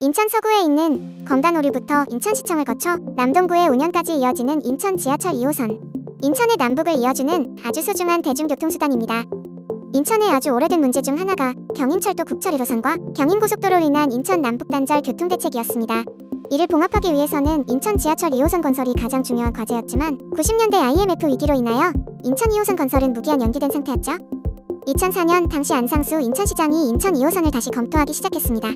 인천 서구에 있는 검단오류부터 인천시청을 거쳐 남동구에 운영까지 이어지는 인천 지하철 2호선. 인천의 남북을 이어주는 아주 소중한 대중교통수단입니다. 인천의 아주 오래된 문제 중 하나가 경인철도 국철 1호선과 경인고속도로로 인한 인천 남북단절 교통대책이었습니다. 이를 봉합하기 위해서는 인천 지하철 2호선 건설이 가장 중요한 과제였지만 90년대 IMF 위기로 인하여 인천 2호선 건설은 무기한 연기된 상태였죠. 2004년 당시 안상수 인천시장이 인천 2호선을 다시 검토하기 시작했습니다.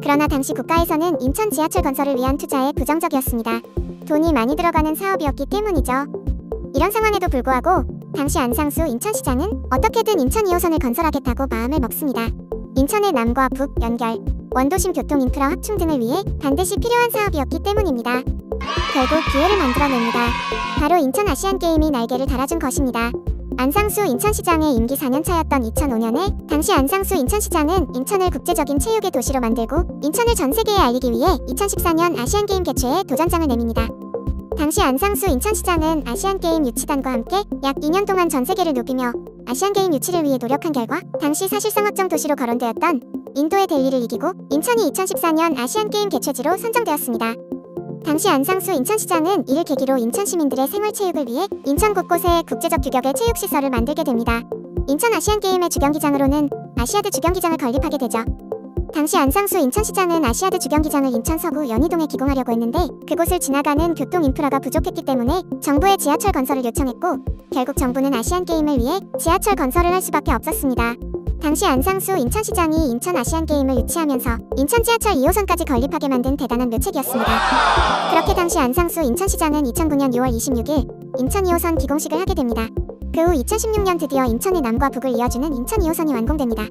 그러나 당시 국가에서는 인천 지하철 건설을 위한 투자에 부정적이었습니다. 돈이 많이 들어가는 사업이었기 때문이죠. 이런 상황에도 불구하고 당시 안상수 인천시장은 어떻게든 인천 2호선을 건설하겠다고 마음을 먹습니다. 인천의 남과 북 연결, 원도심 교통 인프라 확충 등을 위해 반드시 필요한 사업이었기 때문입니다. 결국 기회를 만들어냅니다. 바로 인천 아시안게임이 날개를 달아준 것입니다. 안상수 인천시장의 임기 4년차였던 2005년에 당시 안상수 인천시장은 인천을 국제적인 체육의 도시로 만들고 인천을 전 세계에 알리기 위해 2014년 아시안게임 개최에 도전장을 내밉니다. 당시 안상수 인천시장은 아시안게임 유치단과 함께 약 2년 동안 전 세계를 누비며 아시안게임 유치를 위해 노력한 결과 당시 사실상 확정 도시로 거론되었던 인도의 델리를 이기고 인천이 2014년 아시안게임 개최지로 선정되었습니다. 당시 안상수 인천시장은 이를 계기로 인천 시민들의 생활체육을 위해 인천 곳곳에 국제적 규격의 체육시설을 만들게 됩니다. 인천 아시안게임의 주경기장으로는 아시아드 주경기장을 건립하게 되죠. 당시 안상수 인천시장은 아시아드 주경기장을 인천 서구 연희동에 기공하려고 했는데 그곳을 지나가는 교통 인프라가 부족했기 때문에 정부에 지하철 건설을 요청했고 결국 정부는 아시안게임을 위해 지하철 건설을 할 수밖에 없었습니다. 당시 안상수 인천시장이 인천 아시안게임을 유치하면서 인천 지하철 2호선까지 건립하게 만든 대단한 묘책이었습니다. 그렇게 당시 안상수 인천시장은 2009년 6월 26일 인천 2호선 기공식을 하게 됩니다. 그 후 2016년 드디어 인천의 남과 북을 이어주는 인천 2호선이 완공됩니다.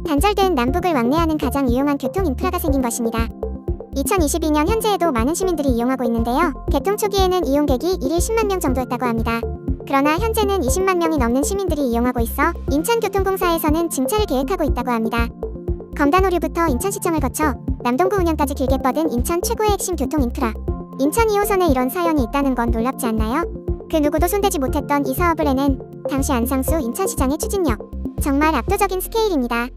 단절된 남북을 왕래하는 가장 유용한 교통 인프라가 생긴 것입니다. 2022년 현재에도 많은 시민들이 이용하고 있는데요. 개통 초기에는 이용객이 1일 10만 명 정도였다고 합니다. 그러나 현재는 20만 명이 넘는 시민들이 이용하고 있어 인천교통공사에서는 증차를 계획하고 있다고 합니다. 검단오류부터 인천시청을 거쳐 남동구 운영까지 길게 뻗은 인천 최고의 핵심 교통 인프라. 인천 2호선에 이런 사연이 있다는 건 놀랍지 않나요? 그 누구도 손대지 못했던 이 사업을 해낸 당시 안상수 인천시장의 추진력. 정말 압도적인 스케일입니다.